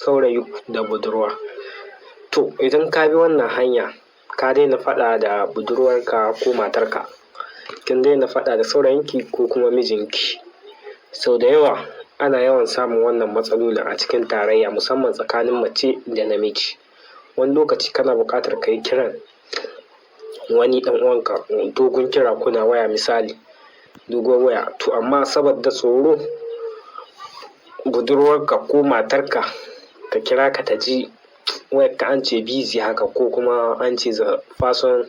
saurayi da budurwa. To idan ka bi wannan hanya ka daina faɗa da budurwarka ko matarka, kin daina faɗa da saurayinki ko kuma mijinki. Sau da yawa ana yawan samun wannan matsalolin a cikin tarayya, musamman tsakanin mace da namiji. Wani lokaci kana buƙatar ka yi kiran wani ɗan uwanka, dogon kira, kuna waya misali doguwar waya, to amma saboda tsoro budurwarka ko matarka ka kira ka ta ji wayarka an ce busy haka, ko kuma an ce the person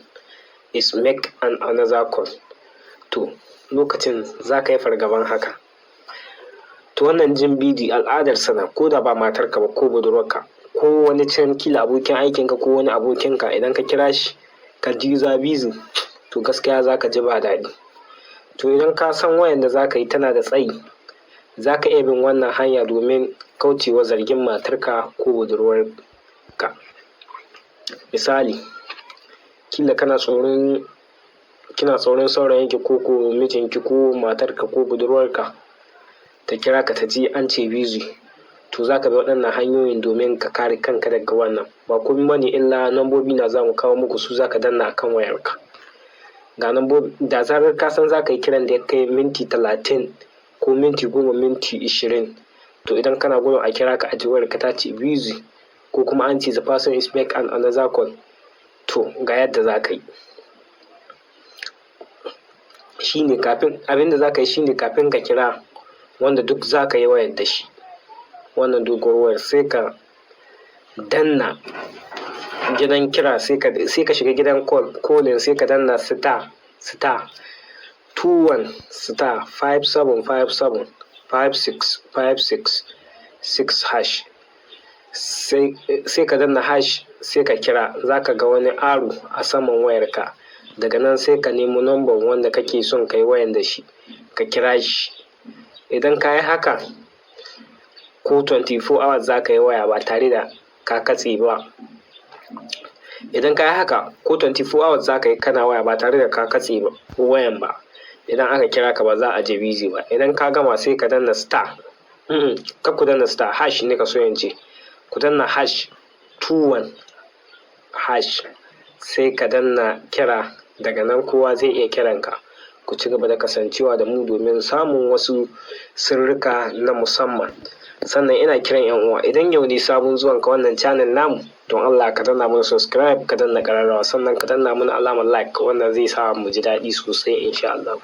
is make another call, to lokacin za ka yi fargaban haka. To wannan jin bidi al'adar sana, ko da ba matarka ba ko budurwarka ko wani can kila abokin aikinka ko wani abokinka, idan ka kira shi ka ji za busy, to gaskiya za ka ji ba daɗi. To idan ka san wayan da za ka yi tana da tsayi, za ka iya bin wannan hanya domin kaucewa zargin matarka ko budurwarka. Misali, kila kina tsoron saurayinki ko mijinki ko matarka ko budurwarka ta kira ka ta ji an ce busy, to za ka bi waɗannan hanyoyin domin ka kare kanka daga wannan. Ba komai bane illa nambobi na za mu kawo muku su, za ka danna akan wayarka. Ga nambobi, da zarar ka san za ka yi kiran da ya kai minti 30 ko minti 10, minti 20, to idan kana gudun a kira ka a ji wayarka ta ce busy ko kuma an ce the person is make another call, to ga yadda za ka yi. Abinda za ka yi shine kafin ka kira wanda duk za ka yi wayar da shi, wannan doguwar wayar, sai ka danna gidan kira, sai ka shiga gidan calling, sai ka danna star 21 star 5757 5656 6 hash, sai ka danna hash, sai ka kira. Za ka ga wani aro a saman wayarka, daga nan sai ka nemo number wanda kake son kai wayan da shi, ka kira shi. Idan ka yi haka ko 24 hours za ka yi waya ba tare da ka katse ba. Idan ka yi haka ko 24 hours za ka yi kana waya ba tare da ka katse wayan ba. Idan aka kira ka ba za a je busy ba. Idan ka gama sai ka danna star, kar ku danna star, hash ne ka so yance, ku danna hash 21 hash, sai ka danna kira. Daga nan kowa zai iya kiranka. Ku ci gaba da kasancewa da mu domin samun wasu sirruka na musamman. Sannan ina kiran 'yan uwa, idan yau ne sabon zuwan ka wannan channel namu, don Allah ka danna mana subscribe, ka danna ƙararrawa, sannan ka danna mana alamar like, wannan zai sa mu ji daɗi sosai insha Allah.